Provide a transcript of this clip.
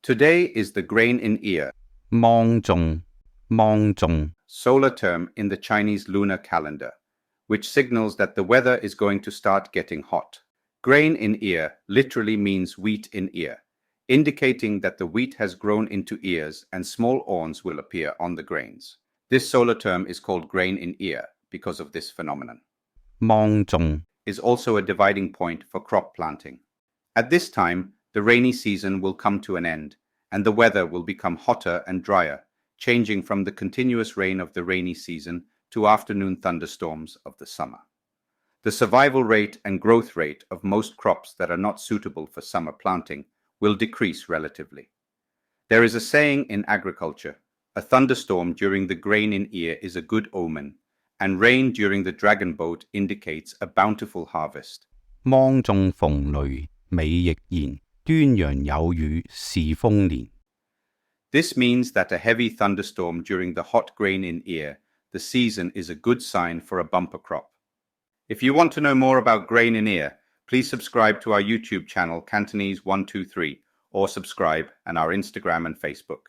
Today is the grain in ear, 芒種，芒種， solar term in the Chinese lunar calendar, which signals that the weather is going to start getting hot. Grain in ear literally means wheat in ear, indicating that the wheat has grown into ears and small awns will appear on the grains. This solar term is called grain in ear because of this phenomenon. 芒種， Is also a dividing point for crop planting. At this time, the rainy season will come to an end, and the weather will become hotter and drier, changing from the continuous rain of the rainy season to afternoon thunderstorms of the summer. The survival rate and growth rate of most crops that are not suitable for summer planting will decrease relatively. There is a saying in agriculture, a thunderstorm during the grain in ear is a good omen, and rain during the dragon boat indicates a bountiful harvest. 芒種逢雷尾亦然，端陽有雨是豐年。 This means that a heavy thunderstorm during the hot grain in ear, the season is a good sign for a bumper crop. If you want to know more about grain in ear, please subscribe to our YouTube channel Cantonese 123 or subscribe on our Instagram and Facebook.